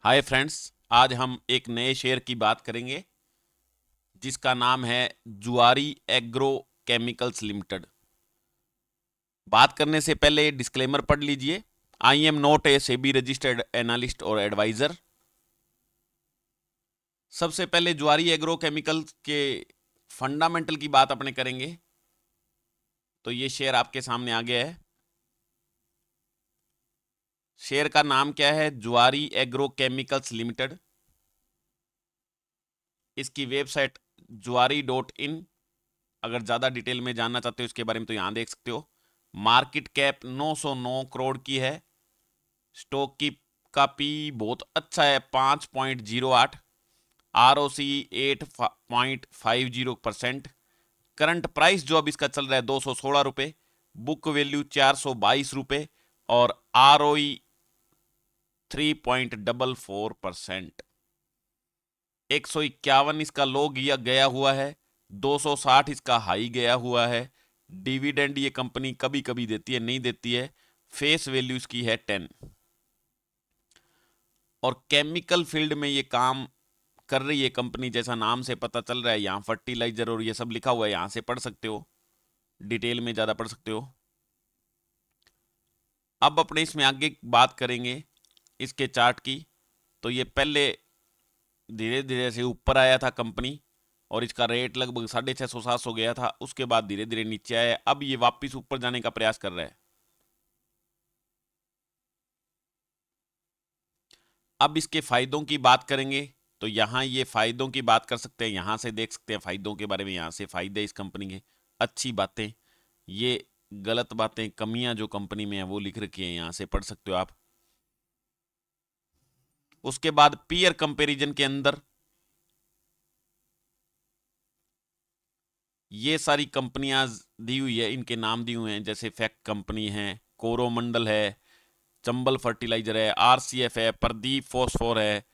Hi friends, आज हम एक नए शेयर की बात करेंगे जिसका नाम है जुआरी एग्रो केमिकल्स लिमिटेड। बात करने से पहले डिस्क्लेमर पढ़ लीजिए। I am not a SEBI registered analyst और एडवाइजर। सबसे पहले जुआरी एग्रो केमिकल्स के फंडामेंटल की बात अपने करेंगे। तो ये शेयर आपके सामने आ गया है। शेयर का नाम क्या है? जुआरी एग्रो केमिकल्स लिमिटेड। इसकी वेबसाइट juari.in। अगर ज़्यादा डिटेल में जानना चाहते हो इसके बारे में तो यहां देख सकते हो। मार्केट कैप 909 करोड़ की है। स्टॉक की का पी बहुत अच्छा है, 5.08। आरओसी 8.50%। करंट प्राइस जो अब इसका चल रहा है 216 रुपये। बुक वैल्यू 422 रुपये। और आरओई 3.44%। 151 इसका लो गया हुआ है। 260 इसका हाई गया हुआ है। डिविडेंड ये कंपनी कभी कभी देती है, नहीं देती है। फेस वैल्यू इसकी है 10। और केमिकल फील्ड में ये काम कर रही है कंपनी, जैसा नाम से पता चल रहा है। यहां फर्टिलाइजर और ये सब लिखा हुआ है, यहां से पढ़ सकते हो, डिटेल में ज्यादा पढ़ सकते हो। अब अपने इसमें आगे बात करेंगे इसके चार्ट की। तो ये पहले धीरे धीरे से ऊपर आया था कंपनी, और इसका रेट लगभग 650-700 गया था। उसके बाद धीरे धीरे नीचे आया। अब ये वापस ऊपर जाने का प्रयास कर रहा है। अब इसके फायदों की बात करेंगे। तो यहां ये फायदों की बात कर सकते हैं, यहां से देख सकते हैं फायदों के बारे में। यहां से फायदे इस कंपनी के, अच्छी बातें, ये गलत बातें, कमियां जो कंपनी में है वो लिख रखी है, यहां से पढ़ सकते हो आप। उसके बाद पीयर कंपैरिजन के अंदर ये सारी कंपनियां दी हुई है, इनके नाम दिए हुए हैं। जैसे फैक्ट कंपनी है, कोरोमंडल है, चंबल फर्टिलाइजर है, आरसीएफ है, प्रदीप फॉस्फोर है।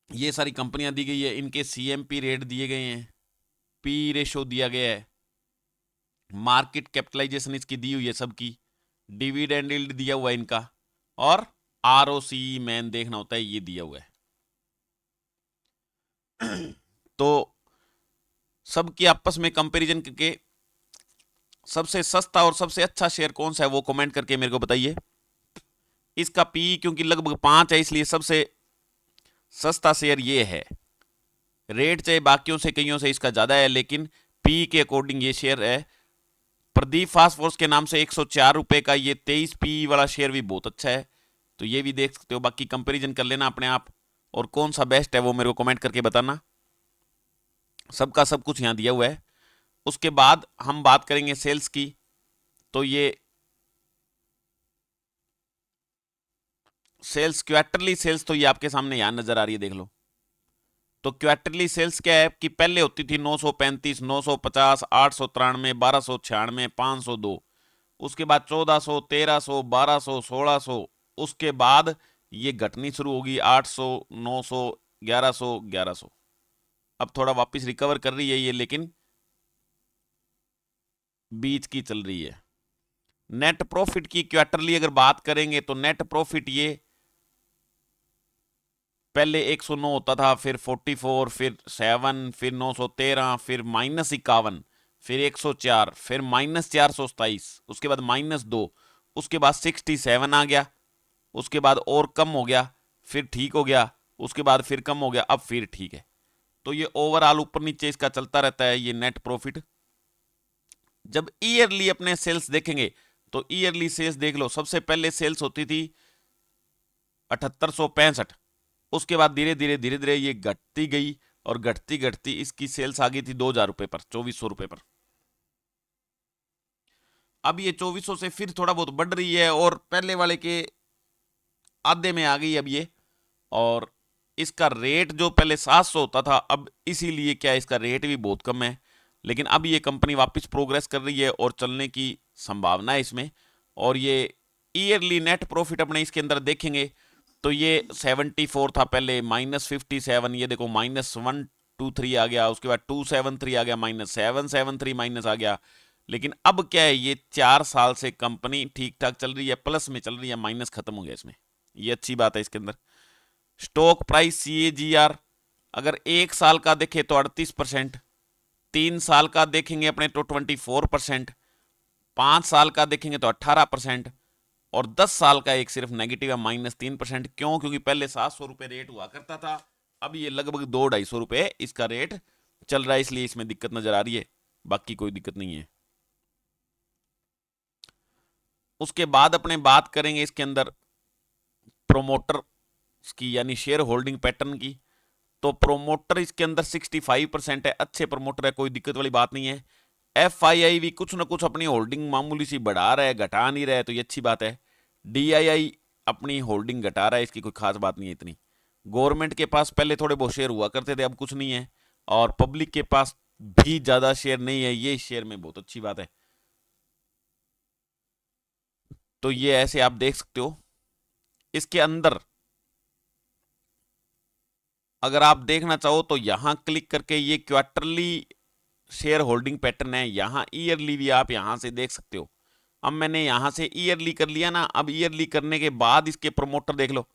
ये सारी कंपनियां दी गई है। इनके सीएमपी रेट दिए गए हैं, पी रेशो दिया गया है, मार्केट कैपिटलाइजेशन इसकी दी हुई है सबकी, डिविडेंड यील्ड दिया हुआ है इनका, और आरओसी मैन देखना होता है, ये दिया हुआ है। तो सबकी आपस में कंपैरिजन करके सबसे सस्ता और सबसे अच्छा शेयर कौन सा है वो कमेंट करके मेरे को बताइए। इसका पी क्योंकि लगभग 5 है, इसलिए सबसे सस्ता शेयर ये है। रेट चाहे बाकियों से कईयों से इसका ज्यादा है, लेकिन पी के अकॉर्डिंग ये शेयर है। प्रदीप फास्टफोर्स के नाम से 104 रुपए का ये 23 पी वाला शेयर भी बहुत अच्छा है। तो ये भी देख सकते हो। बाकी कंपैरिजन कर लेना अपने आप, और कौन सा बेस्ट है वो मेरे को कमेंट करके बताना। सबका सब कुछ यहां दिया हुआ है। उसके बाद हम बात करेंगे सेल्स की। तो ये सेल्स, क्वार्टरली सेल्स, तो ये आपके सामने यहां नजर आ रही है, देख लो। तो क्वार्टरली सेल्स क्या है कि पहले होती थी 935, 950, 893, 1296, 502। उसके बाद 1400, 1300, 1200, 1600। उसके बाद ये घटनी शुरू होगी 800, 900, 1100, 1100। अब थोड़ा वापस रिकवर कर रही है ये, लेकिन बीच की चल रही है। नेट प्रॉफिट की क्वार्टरली अगर बात करेंगे तो नेट प्रॉफिट ये पहले 109 होता था, फिर 44, फिर 7, फिर 913, फिर -51, फिर 104, फिर -427, उसके बाद -2, उसके बाद 67 आ गया, उसके बाद और कम हो गया, फिर ठीक हो गया, उसके बाद फिर कम हो गया, अब फिर ठीक है। तो ये ओवरऑल ऊपर नीचे इसका चलता रहता है ये नेट प्रॉफिट। जब ईयरली अपने सेल्स देखेंगे तो ईयरली सेल्स देख लो। सबसे पहले सेल्स होती थी 7865। उसके बाद धीरे धीरे धीरे धीरे ये घटती गई, और घटती घटती इसकी सेल्स आ गई थी 2000 रुपए पर, 2400 रुपए पर। अब ये 2400 से फिर थोड़ा बहुत बढ़ रही है, और पहले वाले के आधे में आ गई अब ये। और इसका रेट जो पहले 700 होता था, अब इसीलिए क्या इसका रेट भी बहुत कम है। लेकिन अब ये कंपनी वापस प्रोग्रेस कर रही है और चलने की संभावना है इसमें। और ये ईयरली नेट प्रॉफिट अपने इसके अंदर देखेंगे तो ये 74 था पहले, -57, ये देखो -123 आ गया, उसके बाद 273 आ गया, -773 माइनस आ गया। लेकिन अब क्या है, ये 4 साल से कंपनी ठीक ठाक चल रही है, प्लस में चल रही है, माइनस खत्म हो गया इसमें। ये अच्छी बात है इसके अंदर। स्टॉक प्राइस CAGR अगर 1 साल का देखे तो 38%, 3 साल का देखेंगे अपने तो 24%, 5 साल का देखेंगे तो 18%, और 10 साल का एक सिर्फ नेगेटिव है -3%। क्यों? क्योंकि पहले 700 रुपये रेट हुआ करता था, अब ये लगभग 200-250 रुपये इसका रेट चल रहा है, इसलिए इसमें दिक्कत नजर आ रही है, बाकी कोई दिक्कत नहीं है। उसके बाद अपने बात करेंगे इसके अंदर प्रोमोटर की, यानी शेयर होल्डिंग पैटर्न की। तो प्रोमोटर इसके अंदर 65% है, अच्छे प्रोमोटर है, कोई दिक्कत वाली बात नहीं है। FII भी कुछ ना कुछ अपनी होल्डिंग मामूली सी बढ़ा रहा है, घटा नहीं रहा है, तो ये अच्छी बात है। DII अपनी होल्डिंग घटा रहा है, इसकी कोई खास बात नहीं है इतनी। गवर्नमेंट के पास पहले थोड़े बहुत शेयर हुआ करते थे, अब कुछ नहीं है, और पब्लिक के पास भी ज्यादा शेयर नहीं है, ये शेयर में बहुत अच्छी बात है। तो ये ऐसे आप देख सकते हो। इसके अंदर अगर आप देखना चाहो तो यहां क्लिक करके ये क्वार्टरली शेयर होल्डिंग पैटर्न है, यहां ईयरली भी आप यहां से देख सकते हो। अब मैंने यहां से ईयरली कर लिया ना, अब ईयरली करने के बाद इसके प्रमोटर देख लो,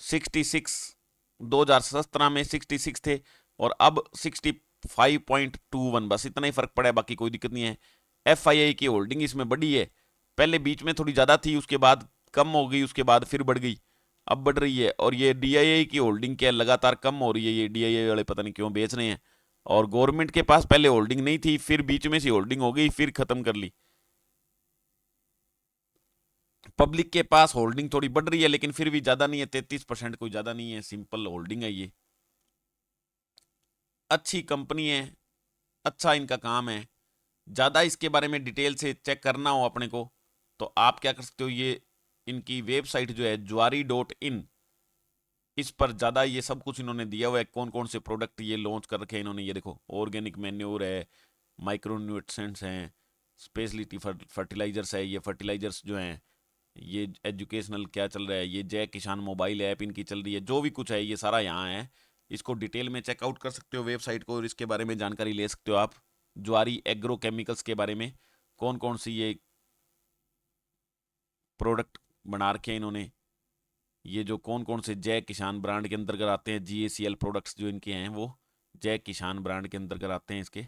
66 2017 में 66 थे, और अब 65.21, बस इतना ही फर्क पड़ा है, बाकी कोई दिक्कत नहीं है। FII की होल्डिंग इसमें बढ़ी है, पहले बीच में थोड़ी ज्यादा थी, उसके बाद कम हो गई, उसके बाद फिर बढ़ गई, अब बढ़ रही है। और ये DII की होल्डिंग क्या लगातार कम हो रही है, ये DII वाले पता नहीं क्यों बेच रहे हैं। और गवर्नमेंट के पास पहले होल्डिंग नहीं थी, फिर बीच में से होल्डिंग हो गई, फिर खत्म कर ली। पब्लिक के पास होल्डिंग थोड़ी बढ़ रही है, लेकिन फिर भी ज्यादा नहीं है, 33%, कोई ज्यादा नहीं है, सिंपल होल्डिंग है ये। अच्छी कंपनी है, अच्छा इनका काम है। ज्यादा इसके बारे में डिटेल से चेक करना हो अपने को तो आप क्या कर सकते हो, ये इनकी वेबसाइट जो है Zuari.in, इस पर ज्यादा ये सब कुछ इन्होंने दिया हुआ है, कौन कौन से प्रोडक्ट ये लॉन्च कर रखे हैं इन्होंने। ये देखो, ऑर्गेनिक मैन्योर है, माइक्रो न्यूट्रिएंट्स हैं, स्पेशलिटी फर्टिलाइजर्स है, ये फर्टिलाइजर्स जो हैं, ये एजुकेशनल क्या चल रहा है, ये जय किसान मोबाइल ऐप इनकी चल रही है, जो भी कुछ है ये सारा यहाँ है। इसको डिटेल में चेकआउट कर सकते हो वेबसाइट को, और इसके बारे में जानकारी ले सकते हो आप। ज्वारी एग्रो केमिकल्स के बारे में कौन कौन सी ये प्रोडक्ट बना रखे हैं इन्होंने, ये जो कौन कौन से जय किसान ब्रांड के अंतर्गत आते हैं, GACL प्रोडक्ट्स जो इनके हैं वो जय किसान ब्रांड के अंतर्गत आते हैं इसके,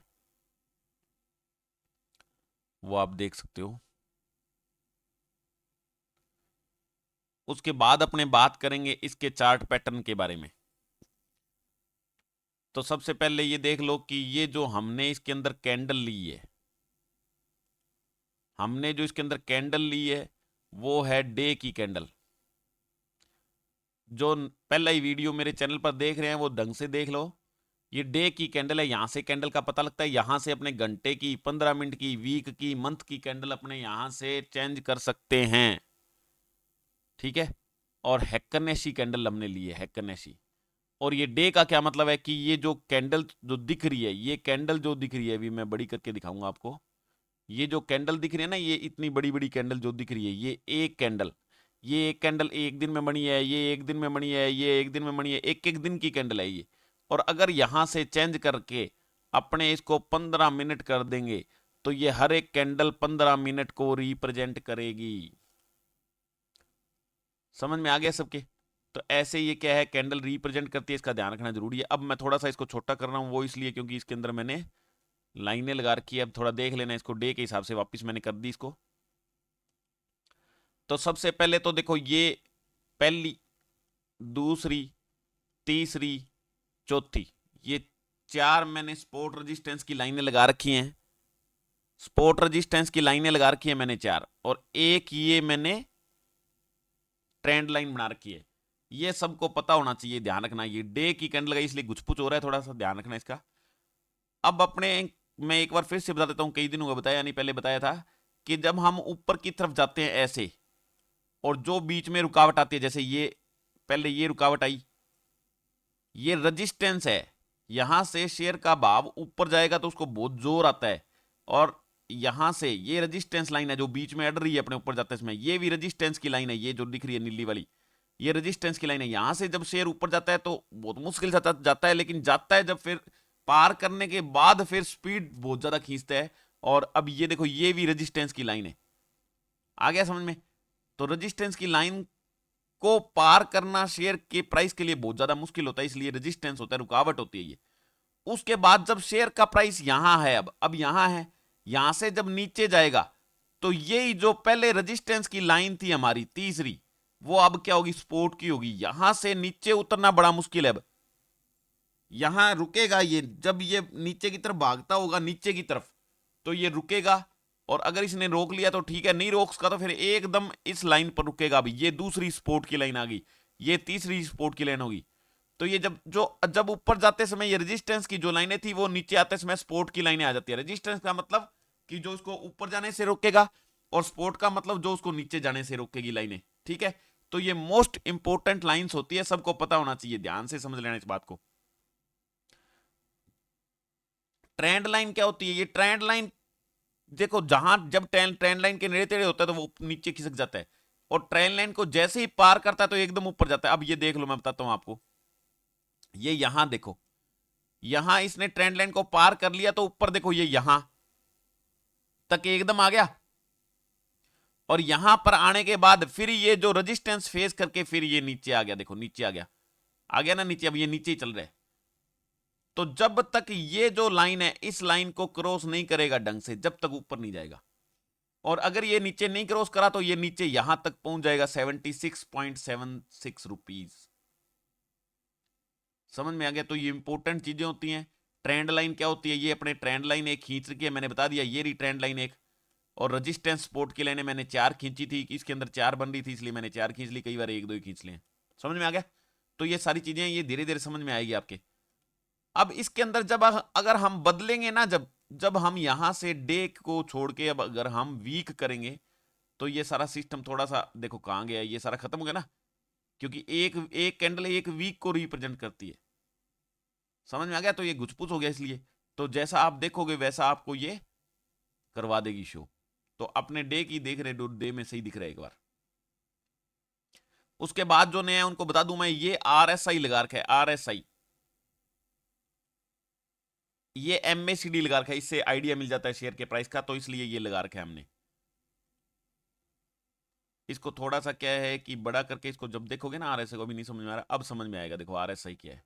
वो आप देख सकते हो। उसके बाद अपने बात करेंगे इसके चार्ट पैटर्न के बारे में। तो सबसे पहले ये देख लो कि ये जो हमने इसके अंदर कैंडल ली है, हमने जो इसके अंदर कैंडल ली है वो है डे की कैंडल। जो पहला ही वीडियो मेरे चैनल पर देख रहे हैं वो ढंग से देख लो, ये डे की कैंडल है, यहां से कैंडल का पता लगता है, यहां से अपने घंटे की, 15 मिनट की, वीक की, मंथ की कैंडल अपने यहां से चेंज कर सकते हैं, ठीक है। और हैक्करनेशी कैंडल हमने ली है, हैक्करनेशी। और ये डे का क्या मतलब है कि ये जो कैंडल जो दिख रही है, ये कैंडल जो दिख रही है, अभी मैं बड़ी करके दिखाऊंगा आपको, ये जो कैंडल दिख रही है ना, ये इतनी बड़ी बड़ी कैंडल जो दिख रही है, ये एक कैंडल, ये एक कैंडल एक दिन में बनी है, ये एक दिन में बनी है, ये एक दिन में बनी है, एक एक दिन की कैंडल है ये। और अगर यहां से चेंज करके अपने इसको 15 मिनट कर देंगे तो ये हर एक कैंडल 15 मिनट को रिप्रेजेंट करेगी। समझ में आ गया सबके? तो ऐसे ये क्या है, कैंडल रिप्रेजेंट करती है, इसका ध्यान रखना जरूरी है। अब मैं थोड़ा सा इसको छोटा कर रहा हूं, वो इसलिए क्योंकि इसके अंदर मैंने लाइनें लगा रखी है, अब थोड़ा देख लेना इसको, डे के हिसाब से वापस मैंने कर दी इसको। तो सबसे पहले तो देखो, ये पहली, दूसरी, तीसरी, चौथी, ये 4 मैंने सपोर्ट रेजिस्टेंस की लाइनें लगा रखी हैं, सपोर्ट रेजिस्टेंस की लाइनें लगा रखी है मैंने 4, और एक ये मैंने ट्रेंड लाइन बना रखी है। ये सबको पता होना चाहिए, ध्यान रखना, ये डे की कैंडल लगाई इसलिए गुचपुच हो रहा है, थोड़ा सा ध्यान रखना इसका। अब अपने, मैं एक बार फिर से बता देता हूं, कई दिन हुआ बताया नहीं, पहले बताया था कि जब हम ऊपर की तरफ जाते हैं ऐसे, और जो बीच में रुकावट आती है, जैसे ये पहले ये रुकावट आई, ये रजिस्टेंस है, यहां से शेयर का भाव ऊपर जाएगा तो उसको बहुत जोर आता है, और यहां से ये रजिस्टेंस लाइन है जो बीच में अड़ रही है अपने ऊपर जाता है, इसमें ये भी रजिस्टेंस की लाइन है, ये जो दिख रही है नीली वाली, ये रजिस्टेंस की लाइन है। यहां से जब शेयर ऊपर जाता है तो बहुत मुश्किल से जाता है, लेकिन जाता है, जब फिर पार करने के बाद फिर स्पीड बहुत ज्यादा खींचता है। और अब ये देखो, ये भी रजिस्टेंस की लाइन है, आ गया समझ में? तो रजिस्टेंस की लाइन को पार करना शेयर के प्राइस के लिए बहुत ज्यादा मुश्किल होता है, इसलिए रेजिस्टेंस होता है, रुकावट होती है ये। उसके बाद जब शेयर का प्राइस यहां है, अब यहां है, यहां से जब नीचे जाएगा तो ये जो पहले रेजिस्टेंस की लाइन थी हमारी तीसरी, वो अब क्या होगी, सपोर्ट की होगी। यहां से नीचे उतरना बड़ा मुश्किल है। अब यहां रुकेगा ये, जब ये नीचे की तरफ भागता होगा नीचे की तरफ तो ये रुकेगा, और अगर इसने रोक लिया तो ठीक है, नहीं रोक सका तो फिर एकदम इस लाइन पर रुकेगा। अभी ये दूसरी सपोर्ट की लाइन आ गई, ये तीसरी सपोर्ट की लाइन होगी। तो ये जब ऊपर जाते समय ये रेजिस्टेंस की जो लाइनें थी वो नीचे आते समय सपोर्ट की लाइनें आ जाती है। रेजिस्टेंस का मतलब कि जो इसको ऊपर जाने से रोकेगा, और सपोर्ट का मतलब जो उसको नीचे जाने से रोकेगी लाइनें, ठीक है। तो ये मोस्ट इंपोर्टेंट लाइंस होती है, सबको पता होना चाहिए, ध्यान से समझ लेना इस बात को। ट्रेंड लाइन क्या होती है, ये ट्रेंड लाइन देखो, जहां जब ट्रेंड लाइन के नेड़े तेड़े होता है तो वो नीचे खिसक जाता है, और ट्रेंड लाइन को जैसे ही पार करता है तो एकदम ऊपर जाता है। अब ये देख लो, मैं बताता हूं आपको, ये यहां देखो, यहां इसने ट्रेंड लाइन को पार कर लिया तो ऊपर देखो, ये यहां तक एकदम आ गया, और यहां पर आने के बाद फिर ये जो रेजिस्टेंस फेस करके फिर ये नीचे आ गया, देखो नीचे आ गया ना नीचे, अब ये नीचे ही चल रहा है। तो जब तक ये जो लाइन है इस लाइन को क्रॉस नहीं करेगा ढंग से, जब तक ऊपर नहीं जाएगा। और अगर ये नीचे नहीं क्रॉस करा तो ये नीचे यहां तक पहुंच जाएगा, 76.76 रुपीज। समझ में आ गया। तो ये इंपॉर्टेंट चीजें होती हैं। ट्रेंड लाइन क्या होती है, ये अपने ट्रेंड लाइन एक खींच रखी है, मैंने बता दिया, ये रही ट्रेंड लाइन एक। और रेजिस्टेंस सपोर्ट की लाइनें मैंने 4 खींची थी, इसके अंदर 4 बन रही थी इसलिए मैंने 4 खींच ली, कई बार 1 2 ही खींच लिए। समझ में आ गया। तो ये सारी चीजें ये धीरे धीरे समझ में आएगी आपके। अब इसके अंदर जब अगर हम बदलेंगे ना, जब जब हम यहां से डे को छोड़ के अब अगर हम वीक करेंगे तो ये सारा सिस्टम थोड़ा सा देखो कहां गया, ये सारा खत्म हो गया ना, क्योंकि एक एक कैंडल एक वीक को रिप्रेजेंट करती है। समझ में आ गया। तो ये गुचपुच हो गया, इसलिए तो जैसा आप देखोगे वैसा आपको ये करवा देगी शो। तो अपने डे की देख रहे, डे में सही दिख रहा है एक बार। उसके बाद जो नया उनको बता दूं मैं, ये RSI लगा रखा है, RSI, ये MACD लगा रखा है, इससे आइडिया मिल जाता है शेयर के प्राइस का, तो इसलिए ये लगा रखा है हमने। इसको थोड़ा सा क्या है कि बड़ा करके इसको जब देखोगे ना, RSI को भी नहीं समझ में आ रहा, अब समझ में आएगा। देखो RSI क्या है।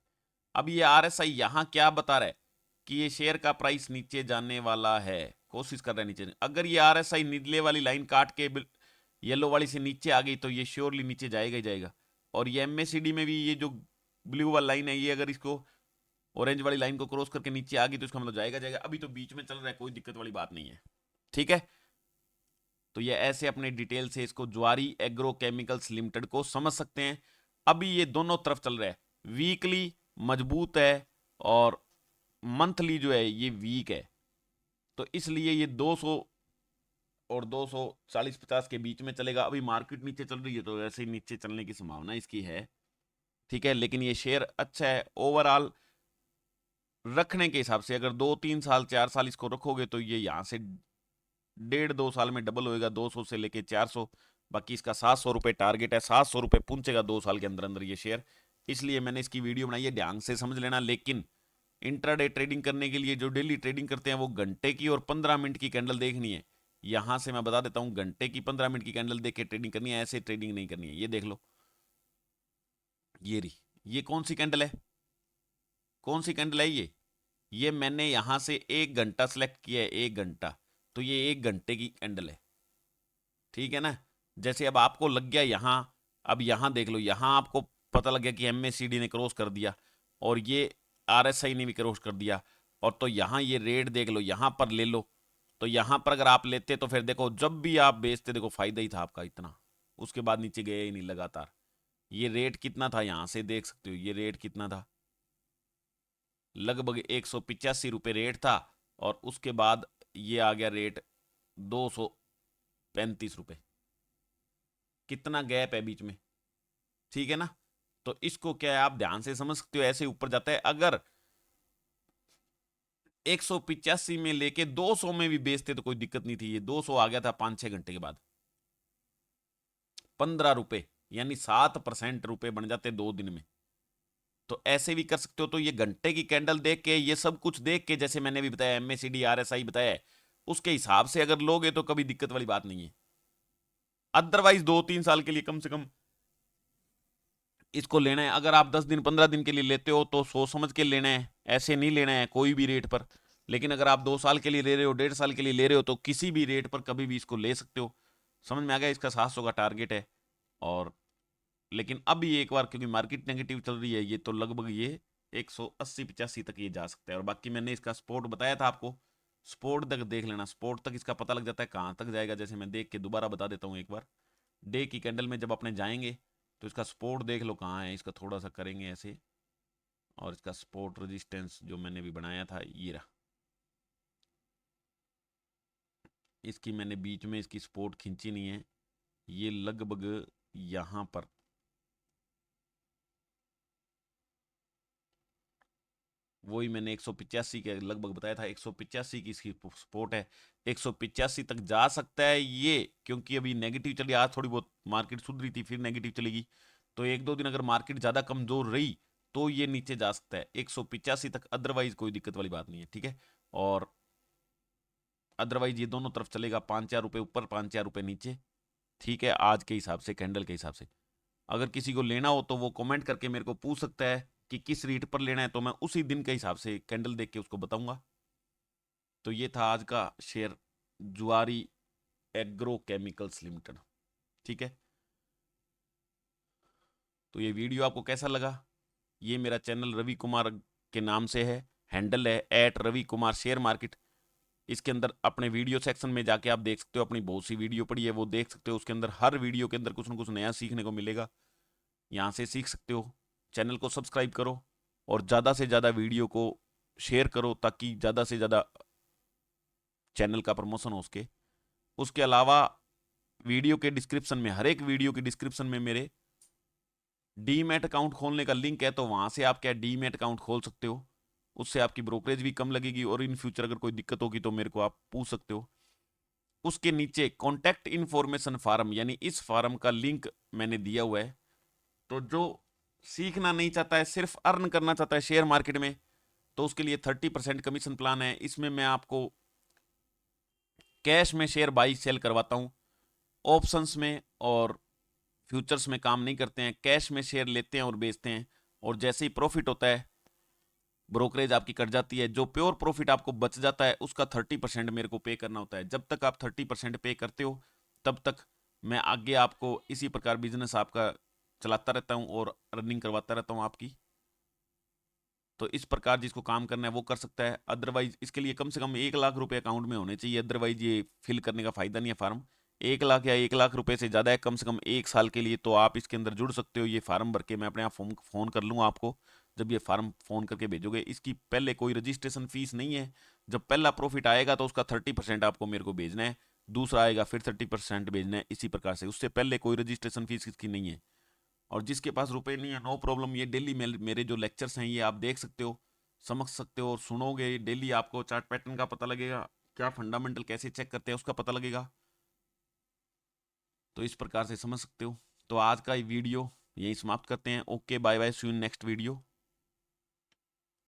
अब ये RSI यहां क्या बता रहा है कि ये शेयर का प्राइस नीचे जाने वाला है, कोशिश कर रहा है नीचे। अगर ये RSI नीले वाली लाइन काट के येलो वाली से नीचे आ गई तो ये श्योरली नीचे जाएगा ही जाएगा। और ये MACD में भी ये जो ब्लू वाली लाइन है, ये अगर इसको ऑरेंज वाली लाइन को क्रॉस करके नीचे आ गई तो इसका मतलब जाएगा जाएगा। अभी तो बीच में चल रहा है, कोई दिक्कत वाली बात नहीं है, ठीक है। तो ये ऐसे अपने डिटेल से इसको ज्वारी एग्रो केमिकल्स लिमिटेड को समझ सकते हैं। अभी ये दोनों तरफ चल रहा है, वीकली मजबूत है और मंथली जो है ये वीक है। तो इसलिए ये 200 और 240-50 के बीच में चलेगा। अभी मार्केट नीचे चल रही है तो ऐसे ही नीचे चलने की संभावना इसकी है, ठीक है। लेकिन ये शेयर अच्छा है ओवरऑल रखने के हिसाब से। अगर 2-3 साल 4 साल इसको रखोगे तो ये यहां से 1.5-2 साल में डबल होएगा, 200 से लेके 400। बाकी इसका 700 रुपये टारगेट है, 700 रुपये पहुंचेगा 2 साल के अंदर अंदर ये शेयर। इसलिए मैंने इसकी वीडियो बनाई है, ध्यान से समझ लेना। लेकिन इंट्राडे ट्रेडिंग करने के लिए जो डेली ट्रेडिंग करते हैं वो घंटे की और 15 मिनट की कैंडल देखनी है। यहां से मैं बता देता हूं, घंटे की 15 मिनट की कैंडल देख के ट्रेडिंग करनी है, ऐसे ट्रेडिंग नहीं करनी है। ये देख लो, ये रही, ये कौन सी कैंडल है, कौन सी कैंडल है ये मैंने यहां से 1 घंटा सेलेक्ट किया है, 1 घंटा। तो ये 1 घंटे की कैंडल है, ठीक है ना। जैसे अब आपको लग गया यहां, अब यहां देख लो, यहां आपको पता लग गया कि MACD ने क्रॉस कर दिया और ये RSI ने भी क्रॉस कर दिया। और तो यहां ये रेट देख लो, यहां पर ले लो। तो यहां पर अगर आप लेते तो फिर देखो, जब भी आप बेचते देखो फायदा ही था आपका इतना, उसके बाद नीचे गया ही नहीं लगातार। ये रेट कितना था, यहां से देख सकते हो, ये रेट कितना था, लगभग 185 रुपये रेट था। और उसके बाद ये आ गया रेट 235 रुपये। कितना गैप है बीच में, ठीक है ना। तो इसको क्या है, आप ध्यान से समझ सकते हो, ऐसे ऊपर जाता है। अगर 185 में लेके 200 में भी बेचते तो कोई दिक्कत नहीं थी। ये 200 आ गया था 5-6 घंटे के बाद, 15 रुपए, यानी 7% रुपए बन जाते 2 दिन में। तो ऐसे भी कर सकते हो। तो ये घंटे की कैंडल देख के, ये सब कुछ देख के, जैसे मैंने भी बताया MACD RSI बताया है, उसके हिसाब से अगर लोगे तो कभी दिक्कत वाली बात नहीं है। अदरवाइज 2-3 साल के लिए कम से कम इसको लेना है। अगर आप 10 दिन 15 दिन के लिए लेते हो तो सोच समझ के लेना है, ऐसे नहीं लेना है कोई भी रेट पर। लेकिन अगर आप 2 साल के लिए ले रहे हो, 1.5 साल के लिए ले रहे हो, तो किसी भी रेट पर कभी भी इसको ले सकते हो। समझ में आ गया? इसका 700 का टारगेट है। और लेकिन अब ये एक बार क्योंकि मार्केट नेगेटिव चल रही है, ये तो लगभग ये 180-85 तक ये जा सकता है। और बाकी मैंने इसका सपोर्ट बताया था आपको, सपोर्ट तक देख लेना, सपोर्ट तक इसका पता लग जाता है कहाँ तक जाएगा। जैसे मैं देख के दोबारा बता देता हूँ एक बार, डे की कैंडल में जब अपने जाएंगे तो इसका सपोर्ट देख लो कहाँ है। इसका थोड़ा सा करेंगे ऐसे, और इसका सपोर्ट रेजिस्टेंस जो मैंने भी बनाया था ये रहा। इसकी मैंने बीच में इसकी सपोर्ट खींची नहीं है, ये लगभग यहाँ पर वही मैंने 185 के लगभग बताया था, 185 की इसकी सपोर्ट है। 185 तक जा सकता है ये, क्योंकि अभी नेगेटिव चली, आज थोड़ी बहुत मार्केट सुधरी रही थी, फिर नेगेटिव चलेगी। तो 1-2 दिन अगर मार्केट ज़्यादा कमज़ोर रही तो ये नीचे जा सकता है 185 तक, अदरवाइज कोई दिक्कत वाली बात नहीं है, ठीक है। और अदरवाइज ये दोनों तरफ चलेगा, 5-4 रुपये ऊपर 5-4 रुपये नीचे, ठीक है। आज के हिसाब से, कैंडल के हिसाब से अगर किसी को लेना हो तो वो कमेंट करके मेरे को पूछ सकता है कि किस रेट पर लेना है, तो मैं उसी दिन के हिसाब से कैंडल देख के उसको बताऊंगा। तो ये था आज का शेयर, जुआरी एग्रो केमिकल्स लिमिटेड, ठीक है। तो ये वीडियो आपको कैसा लगा? ये मेरा चैनल रवि कुमार के नाम से है, हैंडल है @रवि कुमार शेयर मार्केट। इसके अंदर अपने वीडियो सेक्शन में जाके आप देख सकते हो, अपनी बहुत सी वीडियो पड़ी है वो देख सकते हो। उसके अंदर हर वीडियो के अंदर कुछ ना कुछ नया सीखने को मिलेगा, यहाँ से सीख सकते हो। चैनल को सब्सक्राइब करो और ज़्यादा से ज़्यादा वीडियो को शेयर करो, ताकि ज़्यादा से ज़्यादा चैनल का प्रमोशन हो सके। उसके अलावा वीडियो के डिस्क्रिप्शन में, हर एक वीडियो के डिस्क्रिप्शन में मेरे डीमैट अकाउंट खोलने का लिंक है, तो वहाँ से आप क्या डीमैट अकाउंट खोल सकते हो। उससे आपकी ब्रोकरेज भी कम लगेगी, और इन फ्यूचर अगर कोई दिक्कत होगी तो मेरे को आप पूछ सकते हो। उसके नीचे कॉन्टैक्ट इन्फॉर्मेशन फार्म, यानी इस फार्म का लिंक मैंने दिया हुआ है। तो जो सीखना नहीं चाहता है, सिर्फ अर्न करना चाहता है शेयर मार्केट में, तो उसके लिए 30% कमीशन प्लान है। इसमें मैं आपको कैश में शेयर बाई सेल करवाता हूँ, ऑप्शंस में और फ्यूचर्स में काम नहीं करते हैं। कैश में शेयर लेते हैं और बेचते हैं, और जैसे ही प्रॉफिट होता है ब्रोकरेज आपकी कट जाती है। जो प्योर प्रॉफिट आपको बच जाता है उसका 30% मेरे को पे करना होता है। जब तक आप 30% पे करते हो तब तक मैं आगे आपको इसी प्रकार बिजनेस आपका चलाता रहता हूँ और रनिंग करवाता रहता हूँ आपकी। तो इस प्रकार जिसको काम करना है वो कर सकता है। अदरवाइज इसके लिए कम से कम 1 लाख रुपए अकाउंट में होने चाहिए, अदरवाइज ये फिल करने का फायदा नहीं है फार्म। 1 लाख या 1 लाख रुपए से ज़्यादा है, कम से कम 1 साल के लिए, तो आप इसके अंदर जुड़ सकते हो। ये फार्म भर के मैं अपने आप फ़ोन कर लूँगा आपको। जब ये फार्म फ़ोन करके भेजोगे, इसकी पहले कोई रजिस्ट्रेशन फीस नहीं है। जब पहला प्रॉफिट आएगा तो उसका 30% आपको मेरे को भेजना है, दूसरा आएगा फिर 30% भेजना है, इसी प्रकार से। उससे पहले कोई रजिस्ट्रेशन फीस इसकी नहीं है। और जिसके पास रुपए नहीं है, नो प्रॉब्लम, ये डेली मेरे जो लेक्चर्स हैं ये आप देख सकते हो, समझ सकते हो और सुनोगे। डेली आपको चार्ट पैटर्न का पता लगेगा, क्या फंडामेंटल कैसे चेक करते हैं उसका पता लगेगा। तो इस प्रकार से समझ सकते हो। तो आज का ये वीडियो यही समाप्त करते हैं। Okay, bye bye, see you in next video.